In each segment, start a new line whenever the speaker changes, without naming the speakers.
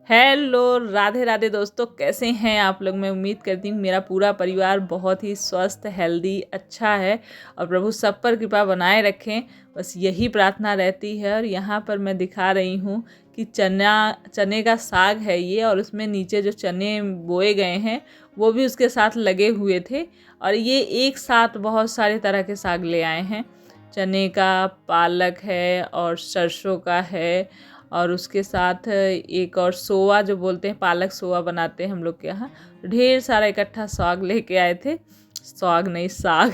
Hello, Radhe Radhe दोस्तों, कैसे हैं आप लोग। मैं उम्मीद करती हूँ मेरा पूरा परिवार बहुत ही स्वस्थ, हेल्दी, अच्छा है और प्रभु सब पर कृपा बनाए रखें, बस यही प्रार्थना रहती है। और यहाँ पर मैं दिखा रही हूँ कि चने का साग है ये, और उसमें नीचे जो चने बोए गए हैं वो भी उसके साथ लगे हुए थे। और ये एक साथ बहुत सारे तरह के साग ले आए हैं। चने का, पालक है और सरसों का है, और उसके साथ एक और सोआ जो बोलते हैं, पालक सोआ बनाते हैं हम लोग के यहाँ। ढेर सारा इकट्ठा साग लेके आए थे। साग नहीं, साग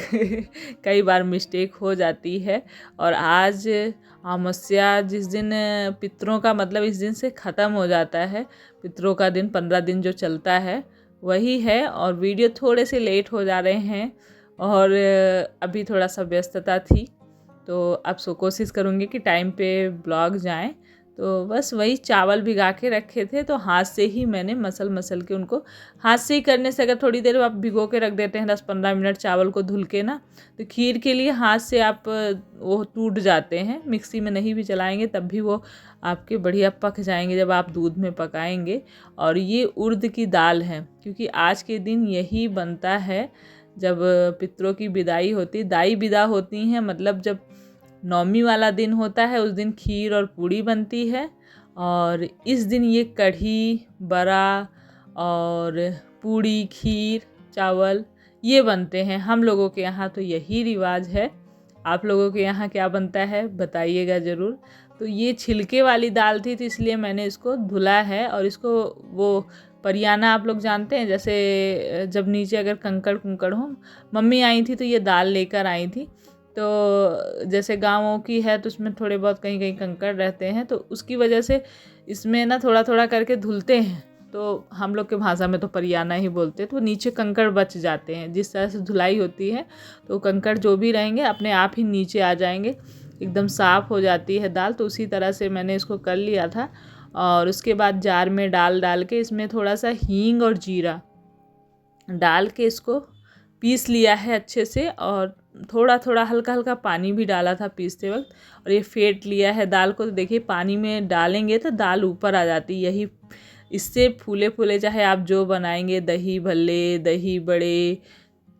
कई बार मिस्टेक हो जाती है। और आज अमावस्या जिस दिन पितरों का मतलब इस दिन से ख़त्म हो जाता है। पितरों का दिन 15 दिन जो चलता है वही है। और वीडियो थोड़े से लेट हो जा रहे हैं और अभी थोड़ा सा व्यस्तता थी, तो अब कोशिश करूँगी कि टाइम पे ब्लॉग जाएं। तो बस वही चावल भिगा के रखे थे, तो हाथ से ही मैंने मसल के उनको, हाथ से ही करने से अगर थोड़ी देर आप भिगो के रख देते हैं 10-15 मिनट चावल को धुल के ना, तो खीर के लिए हाथ से आप वो टूट जाते हैं। मिक्सी में नहीं भी चलाएंगे तब भी वो आपके बढ़िया पक जाएंगे जब आप दूध में पकाएंगे। और ये उड़द की दाल है, क्योंकि आज के दिन यही बनता है जब पितरों की विदाई होती, दाई विदा होती हैं, मतलब जब नौमी वाला दिन होता है उस दिन खीर और पूड़ी बनती है। और इस दिन ये कढ़ी, बड़ा और पूड़ी, खीर, चावल ये बनते हैं हम लोगों के यहाँ। तो यही रिवाज है। आप लोगों के यहाँ क्या बनता है बताइएगा ज़रूर। तो ये छिलके वाली दाल थी, तो इसलिए मैंने इसको धुला है। और इसको वो परियाना आप लोग जानते हैं, जैसे जब नीचे अगर कंकड़ कुंकड़ हो, मम्मी आई थी तो ये दाल लेकर आई थी। तो जैसे गाँवों की है तो उसमें थोड़े बहुत कहीं कहीं कंकड़ रहते हैं, तो उसकी वजह से इसमें ना थोड़ा थोड़ा करके धुलते हैं। तो हम लोग के भाषा में तो परियाना ही बोलते हैं। तो नीचे कंकड़ बच जाते हैं, जिस तरह से धुलाई होती है तो कंकड़ जो भी रहेंगे अपने आप ही नीचे आ जाएंगे, एकदम साफ़ हो जाती है दाल। तो उसी तरह से मैंने इसको कर लिया था। और उसके बाद जार में डाल के इसमें थोड़ा सा हींग और जीरा डाल के इसको पीस लिया है अच्छे से। और थोड़ा थोड़ा हल्का हल्का पानी भी डाला था पीसते वक्त। और ये फेंट लिया है दाल को। तो देखिए पानी में डालेंगे तो दाल ऊपर आ जाती है। यही इससे फूले फूले, चाहे आप जो बनाएंगे, दही भल्ले, दही बड़े,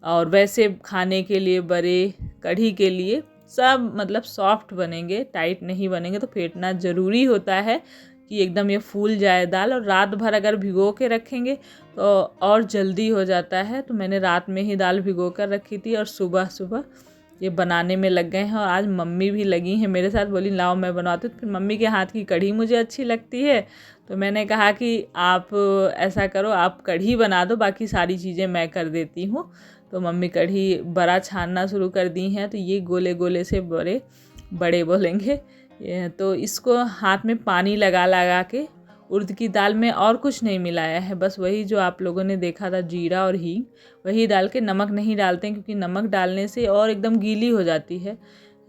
और वैसे खाने के लिए बड़े, कढ़ी के लिए सब मतलब सॉफ्ट बनेंगे, टाइट नहीं बनेंगे। तो फेंटना ज़रूरी होता है कि एकदम ये फूल जाए दाल। और रात भर अगर भिगो के रखेंगे तो और जल्दी हो जाता है। तो मैंने रात में ही दाल भिगो कर रखी थी और सुबह सुबह ये बनाने में लग गए हैं। और आज मम्मी भी लगी हैं मेरे साथ, बोली लाओ मैं बनाती हूँ। फिर मम्मी के हाथ की कढ़ी मुझे अच्छी लगती है, तो मैंने कहा कि आप ऐसा करो, आप कढ़ी बना दो, बाकी सारी चीज़ें मैं कर देती हूँ। तो मम्मी कढ़ी बड़ा छानना शुरू कर दी हैं। तो ये गोले गोले से बड़े बड़े बोलेंगे। तो इसको हाथ में पानी लगा लगा के, उड़द की दाल में और कुछ नहीं मिलाया है, बस वही जो आप लोगों ने देखा था जीरा और हींग, वही डाल के, नमक नहीं डालते हैं क्योंकि नमक डालने से और एकदम गीली हो जाती है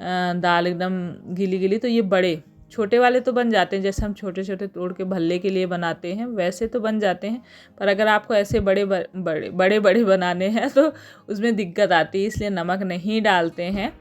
दाल, एकदम गीली गीली। तो ये बड़े छोटे वाले तो बन जाते हैं, जैसे हम छोटे छोटे तोड़ के भल्ले के लिए बनाते हैं वैसे तो बन जाते हैं। पर अगर आपको ऐसे बड़े बड़े बड़े बनाने हैं तो उसमें दिक्कत आती है, इसलिए नमक नहीं डालते हैं।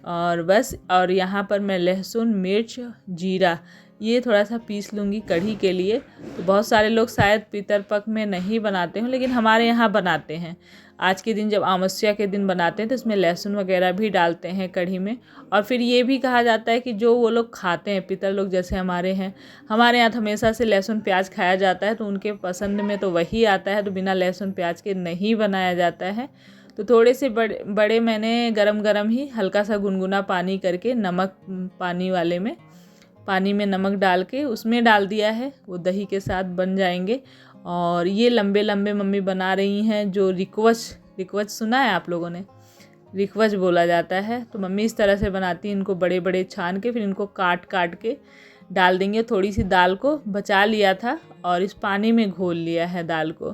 और बस, और यहाँ पर मैं लहसुन, मिर्च, जीरा ये थोड़ा सा पीस लूँगी कढ़ी के लिए। तो बहुत सारे लोग शायद पितरपक्ष में नहीं बनाते हैं, लेकिन हमारे यहाँ बनाते हैं। आज के दिन जब अमावस्या के दिन बनाते हैं तो इसमें लहसुन वगैरह भी डालते हैं कढ़ी में। और फिर ये भी कहा जाता है कि जो वो लोग खाते हैं, पितर लोग जैसे हमारे हैं, हमारे यहाँ हमेशा से लहसुन प्याज खाया जाता है, तो उनके पसंद में तो वही आता है। तो बिना लहसुन प्याज के नहीं बनाया जाता है। तो थोड़े से बड़े मैंने गरम गरम ही हल्का सा गुनगुना पानी करके, नमक पानी में नमक डाल के उसमें डाल दिया है, वो दही के साथ बन जाएंगे। और ये लंबे लंबे मम्मी बना रही हैं, जो रिकवच सुना है आप लोगों ने, रिकवच बोला जाता है। तो मम्मी इस तरह से बनाती हैं, इनको बड़े बड़े छान के फिर इनको काट काट के डाल देंगे। थोड़ी सी दाल को बचा लिया था और इस पानी में घोल लिया है दाल को।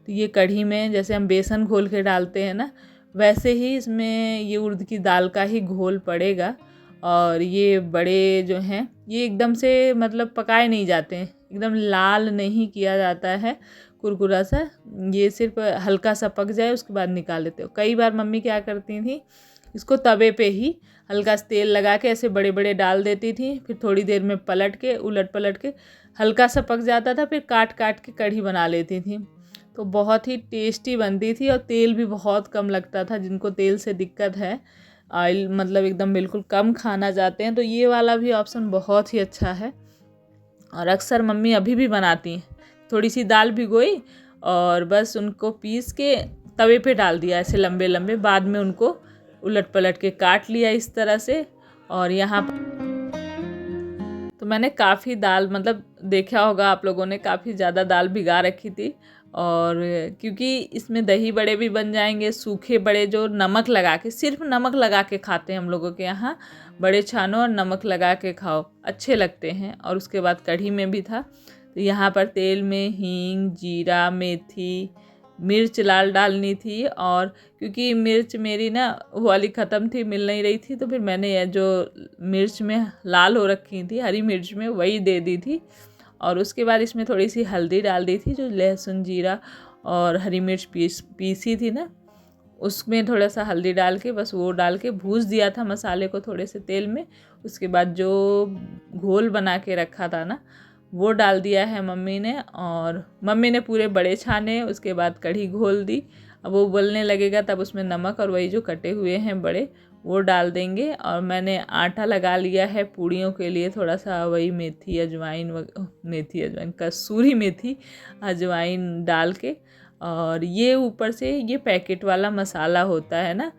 तो ये कढ़ी में जैसे हम बेसन घोल के डालते हैं ना, वैसे ही इसमें ये उड़द की दाल का ही घोल पड़ेगा। और ये बड़े जो हैं ये एकदम से मतलब पकाए नहीं जाते हैं, एकदम लाल नहीं किया जाता है, कुरकुरा सा, ये सिर्फ हल्का सा पक जाए उसके बाद निकाल लेते हो। कई बार मम्मी क्या करती थी, इसको तवे पे ही हल्का सा तेल लगा के ऐसे बड़े बड़े डाल देती थी, फिर थोड़ी देर में पलट के उलट पलट के हल्का सा पक जाता था, फिर काट काट के कढ़ी बना लेती थी। तो बहुत ही टेस्टी बनती थी और तेल भी बहुत कम लगता था। जिनको तेल से दिक्कत है, ऑयल मतलब एकदम बिल्कुल कम खाना चाहते हैं, तो ये वाला भी ऑप्शन बहुत ही अच्छा है। और अक्सर मम्मी अभी भी बनाती हैं। थोड़ी सी दाल भिगोई और बस उनको पीस के तवे पे डाल दिया ऐसे लंबे लंबे, बाद में उनको उलट पलट के काट लिया इस तरह से। और यहाँ तो मैंने काफ़ी दाल, मतलब देखा होगा आप लोगों ने, काफ़ी ज़्यादा दाल भिगा रखी थी। और क्योंकि इसमें दही बड़े भी बन जाएंगे, सूखे बड़े जो नमक लगा के, सिर्फ नमक लगा के खाते हैं हम लोगों के यहाँ। बड़े छानो और नमक लगा के खाओ, अच्छे लगते हैं। और उसके बाद कढ़ी में भी था, तो यहाँ पर तेल में हींग, जीरा, मेथी, मिर्च लाल डालनी थी। और क्योंकि मिर्च मेरी ना वो वाली ख़त्म थी, मिल नहीं रही थी, तो फिर मैंने ये जो मिर्च में लाल हो रखी थी हरी मिर्च में, वही दे दी थी। और उसके बाद इसमें थोड़ी सी हल्दी डाल दी थी, जो लहसुन जीरा और हरी मिर्च पीसी थी ना, उसमें थोड़ा सा हल्दी डाल के बस वो डाल के भूज दिया था मसाले को थोड़े से तेल में। उसके बाद जो घोल बना के रखा था ना, वो डाल दिया है मम्मी ने। और मम्मी ने पूरे बड़े छाने, उसके बाद कढ़ी घोल दी। अब वो उबलने लगेगा तब उसमें नमक और वही जो कटे हुए हैं बड़े, वो डाल देंगे। और मैंने आटा लगा लिया है पूड़ियों के लिए, थोड़ा सा वही मेथी अजवाइन कसूरी मेथी अजवाइन डाल के। और ये ऊपर से ये पैकेट वाला मसाला होता है ना,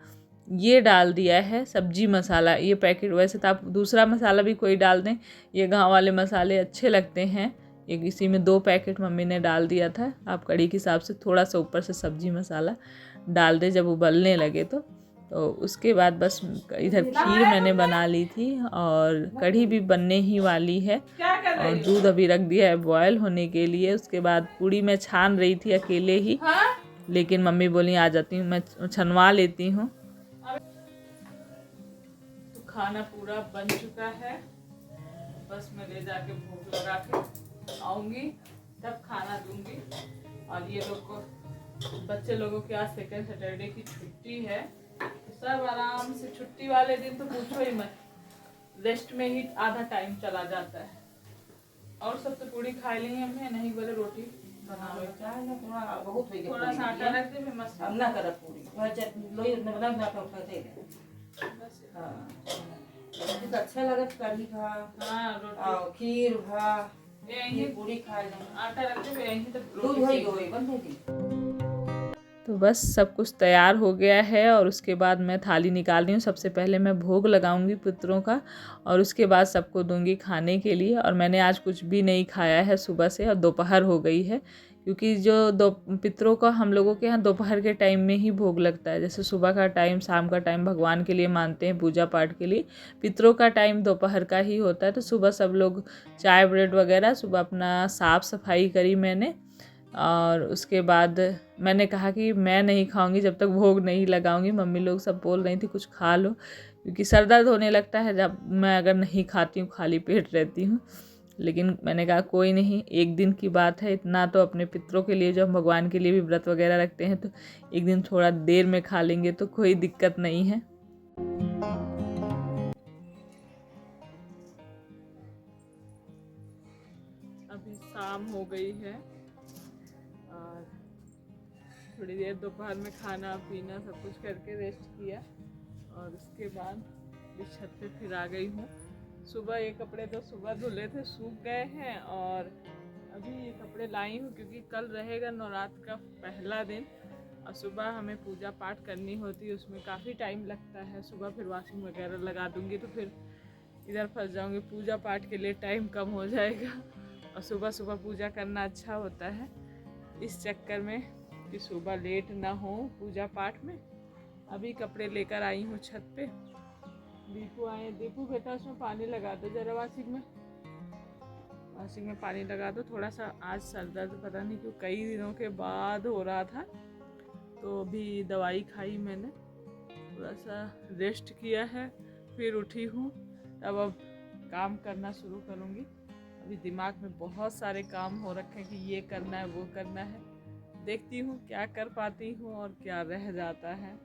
ये डाल दिया है सब्जी मसाला। ये पैकेट, वैसे तो आप दूसरा मसाला भी कोई डाल दें, ये गांव वाले मसाले अच्छे लगते हैं। ये इसी में 2 पैकेट मम्मी ने डाल दिया था। आप कढ़ी के हिसाब से थोड़ा सा ऊपर से सब्जी मसाला डाल दें जब उबलने लगे तो उसके बाद बस इधर खीर मैंने बना ली थी और कढ़ी भी बनने ही वाली है। और दूध अभी रख दिया है बॉयल होने के लिए। उसके बाद पूड़ी मैं छान रही थी अकेले ही, लेकिन मम्मी बोली आ जाती हूँ, मैं छनवा लेती हूँ। तो खाना पूरा बन चुका है, बस मैं ले जाके भूख लगा के आऊँगी तब खाना दूँगी। और ये लोग को, बच्चे लोगों की आज सेकंड सैटरडे की छुट्टी है, तो सब आराम से, छुट्टी वाले दिन तो पूछो ही मत, रेस्ट में ही आधा टाइम चला जाता है। और सब तो पूरी खा ली हमने, नहीं बोले रोटी बनावे, थोड़ा सा आटा रख दे, मस्त अब ना कर पूरी लोई में बना ना खाते बस। हां अच्छा लगत कढ़ी खा, हां रोटी खीर भा, यही पूरी खा ले, आटा रख दे यही तो दूध होई गई बन गई। तो बस सब कुछ तैयार हो गया है और उसके बाद मैं थाली निकाल रही हूँ। सबसे पहले मैं भोग लगाऊंगी पितरों का और उसके बाद सबको दूंगी खाने के लिए। और मैंने आज कुछ भी नहीं खाया है सुबह से, और दोपहर हो गई है, क्योंकि जो पितरों का हम लोगों के यहाँ दोपहर के टाइम में ही भोग लगता है। जैसे सुबह का टाइम, शाम का टाइम भगवान के लिए मानते हैं पूजा पाठ के लिए, पितरों का टाइम दोपहर का ही होता है। तो सुबह सब लोग चाय ब्रेड वगैरह, सुबह अपना साफ़ सफाई करी मैंने। और उसके बाद मैंने कहा कि मैं नहीं खाऊंगी जब तक भोग नहीं लगाऊंगी। मम्मी लोग सब बोल रही थी कुछ खा लो, क्योंकि सर दर्द होने लगता है जब मैं अगर नहीं खाती हूँ, खाली पेट रहती हूँ। लेकिन मैंने कहा कोई नहीं, एक दिन की बात है, इतना तो अपने पितरों के लिए, जो हम भगवान के लिए भी व्रत वगैरह रखते हैं, तो एक दिन थोड़ा देर में खा लेंगे तो कोई दिक्कत नहीं है। अभी शाम हो गई है और थोड़ी देर दोपहर में खाना पीना सब कुछ करके रेस्ट किया और उसके बाद इस छत पे फिर आ गई हूँ। सुबह ये कपड़े तो सुबह धुले थे, सूख गए हैं, और अभी ये कपड़े लाई हूँ क्योंकि कल रहेगा नवरात्र का पहला दिन और सुबह हमें पूजा पाठ करनी होती है, उसमें काफ़ी टाइम लगता है। सुबह फिर वॉशिंग वगैरह लगा दूँगी तो फिर इधर फंस जाऊँगी, पूजा पाठ के लिए टाइम कम हो जाएगा। और सुबह सुबह पूजा करना अच्छा होता है, इस चक्कर में कि सुबह लेट ना हो पूजा पाठ में। अभी कपड़े लेकर आई हूँ छत पे। दीपू आए, दीपू बेटा उसमें पानी लगा दो जरा, वाशिंग में पानी लगा दो। थोड़ा सा आज सर दर्द पता नहीं क्यों कई दिनों के बाद हो रहा था, तो अभी दवाई खाई मैंने, थोड़ा सा रेस्ट किया है, फिर उठी हूँ। अब काम करना शुरू करूँगी। अभी दिमाग में बहुत सारे काम हो रखे हैं कि ये करना है वो करना है, देखती हूँ क्या कर पाती हूँ और क्या रह जाता है।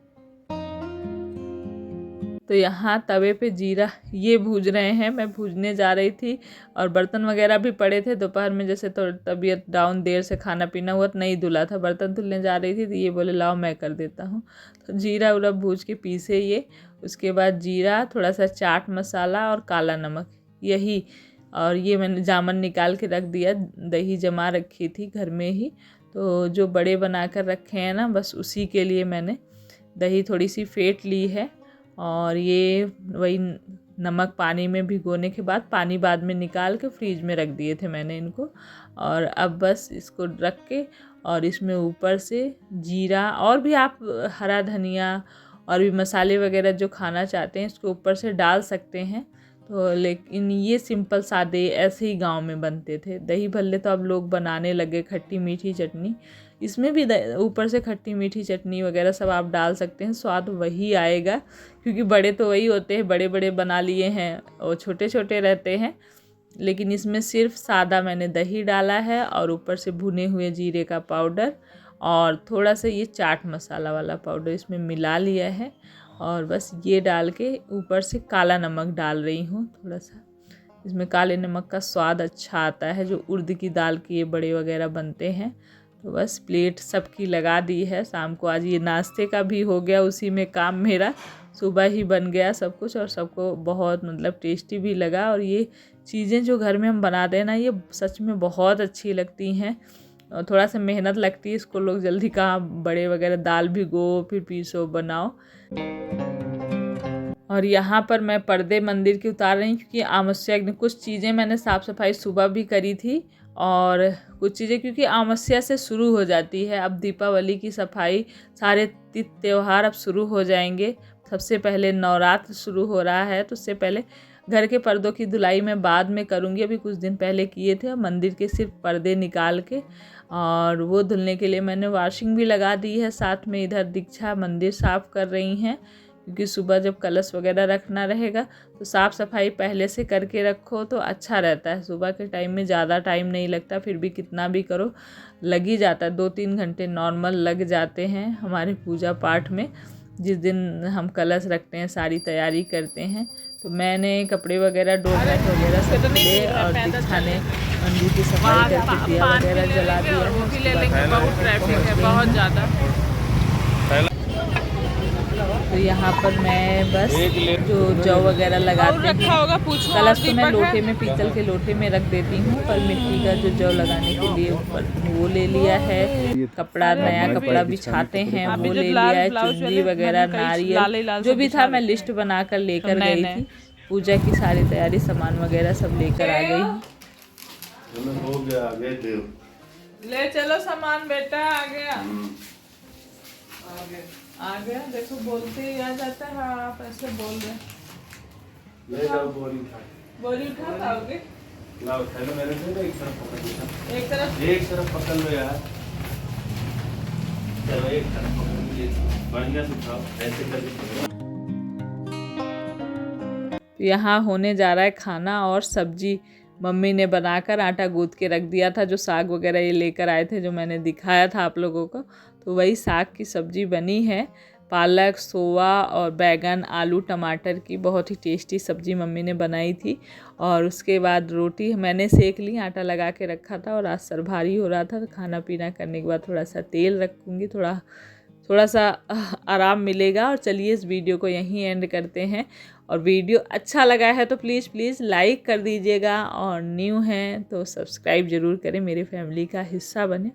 तो यहाँ तवे पे जीरा ये भूज रहे हैं, मैं भूजने जा रही थी। और बर्तन वगैरह भी पड़े थे दोपहर में, जैसे तो तबीयत डाउन, देर से खाना पीना हुआ तो नहीं धुला था, बर्तन धुलने जा रही थी तो ये बोले लाओ मैं कर देता हूँ। तो जीरा उरा भूज के पीसे ये, उसके बाद जीरा, थोड़ा सा चाट मसाला और काला नमक, यही। और ये मैंने जामन निकाल के रख दिया, दही जमा रखी थी घर में ही, तो जो बड़े बना कर रखे हैं ना, बस उसी के लिए मैंने दही थोड़ी सी फेंट ली है। और ये वही नमक पानी में भिगोने के बाद पानी बाद में निकाल के फ्रीज में रख दिए थे मैंने इनको। और अब बस इसको रख के और इसमें ऊपर से जीरा और भी आप हरा धनिया और भी मसाले वगैरह जो खाना चाहते हैं इसको ऊपर से डाल सकते हैं। तो लेकिन ये सिंपल सादे ऐसे ही गांव में बनते थे। दही भल्ले तो अब लोग बनाने लगे, खट्टी मीठी चटनी, इसमें भी ऊपर से खट्टी मीठी चटनी वगैरह सब आप डाल सकते हैं, स्वाद वही आएगा। क्योंकि बड़े तो वही होते हैं, बड़े बड़े बना लिए हैं और छोटे छोटे रहते हैं। लेकिन इसमें सिर्फ सादा मैंने दही डाला है और ऊपर से भुने हुए जीरे का पाउडर और थोड़ा सा ये चाट मसाला वाला पाउडर इसमें मिला लिया है। और बस ये डाल के ऊपर से काला नमक डाल रही हूँ थोड़ा सा, इसमें काले नमक का स्वाद अच्छा आता है। जो उड़द की दाल के ये बड़े वगैरह बनते हैं। तो बस प्लेट सबकी लगा दी है। शाम को आज ये नाश्ते का भी हो गया, उसी में काम मेरा, सुबह ही बन गया सब कुछ और सबको बहुत मतलब टेस्टी भी लगा। और ये चीज़ें जो घर में हम बनाते हैं ना, ये सच में बहुत अच्छी लगती हैं। और थोड़ा सा मेहनत लगती है, इसको लोग जल्दी कहाँ बड़े वगैरह दाल भिगो फिर पीसो बनाओ। और यहाँ पर मैं पर्दे मंदिर के उतार रही हूँ, क्योंकि अमावस्या के दिन कुछ चीज़ें मैंने साफ़ सफाई सुबह भी करी थी और कुछ चीज़ें क्योंकि अमावस्या से शुरू हो जाती है। अब दीपावली की सफाई, सारे त्यौहार अब शुरू हो जाएंगे। सबसे पहले नवरात्र शुरू हो रहा है, तो उससे पहले घर के पर्दों की धुलाई मैं बाद में करूँगी। अभी कुछ दिन पहले किए थे, मंदिर के सिर्फ पर्दे निकाल के, और वो धुलने के लिए मैंने वॉशिंग भी लगा दी है। साथ में इधर दीक्षा मंदिर साफ़ कर रही हैं, क्योंकि सुबह जब कलश वगैरह रखना रहेगा तो साफ़ सफाई पहले से करके रखो तो अच्छा रहता है। सुबह के टाइम में ज़्यादा टाइम नहीं लगता, फिर भी कितना भी करो लग ही जाता है, 2-3 घंटे नॉर्मल लग जाते हैं हमारे पूजा पाठ में। जिस दिन हम कलश रखते हैं, सारी तैयारी करते हैं। तो मैंने कपड़े वगैरह डोरमेट वगैरह सब ले और दीक्षा ने मंदिर की सफाई करके दिया वगैरह जला दिया।
वो भी ले लेंगे, बहुत ट्रैफिक है, बहुत ज़्यादा।
तो यहाँ पर मैं बस जो जौ वगैरह लगाते हैं, कलश तो मैं लोटे में, पीतल के लोटे में रख देती हूँ, पर मिट्टी का जो जौ लगाने के लिए ऊपर वो ले लिया है। कपड़ा, नया कपड़ा बिछाते हैं वो ले लिया है। चुनरी वगैरह, नारियल जो भी था मैं लिस्ट बनाकर लेकर गई थी। पूजा की सारी तैयारी, सामान वगैरह सब लेकर आ गई हूँ। ले चलो सामान बेटा, आ गया आ गया। देखो बोलते ही आ जाता है। हाँ आप ऐसे बोल रहे ले जाओ, बोली उठा पाओगे? लाओ थैला मेरे से, एक तरफ पकड़ लो, एक तरफ पकड़ लो यार। चलो एक तरफ पकड़ लो, बढ़िया से उठाओ, ऐसे करके। यहाँ होने जा रहा है खाना और सब्जी मम्मी ने बनाकर आटा गूंथ के रख दिया था। जो साग वगैरह ये लेकर आए थे, जो मैंने दिखाया था आप लोगों को, तो वही साग की सब्ज़ी बनी है। पालक, सोया और बैगन, आलू, टमाटर की बहुत ही टेस्टी सब्ज़ी मम्मी ने बनाई थी। और उसके बाद रोटी मैंने सेक ली, आटा लगा के रखा था। और आज सर भारी हो रहा था, तो खाना पीना करने के बाद थोड़ा सा तेल रखूँगी, थोड़ा सा आराम मिलेगा। और चलिए इस वीडियो को यहीं एंड करते हैं। और वीडियो अच्छा लगा है तो प्लीज़ लाइक कर दीजिएगा, और न्यू हैं तो सब्सक्राइब ज़रूर करें, मेरी फैमिली का हिस्सा बने।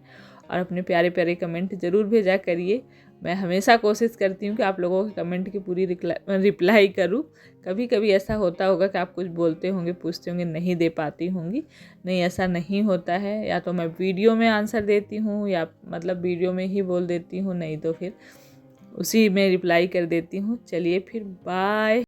और अपने प्यारे प्यारे कमेंट ज़रूर भेजा करिए। मैं हमेशा कोशिश करती हूँ कि आप लोगों के कमेंट की पूरी रिप्लाई करूँ। कभी कभी ऐसा होता होगा कि आप कुछ बोलते होंगे, पूछते होंगे, नहीं दे पाती होंगी। नहीं, ऐसा नहीं होता है। या तो मैं वीडियो में आंसर देती हूँ, या मतलब वीडियो में ही बोल देती हूँ, नहीं तो फिर उसी में रिप्लाई कर देती हूँ। चलिए फिर बाय।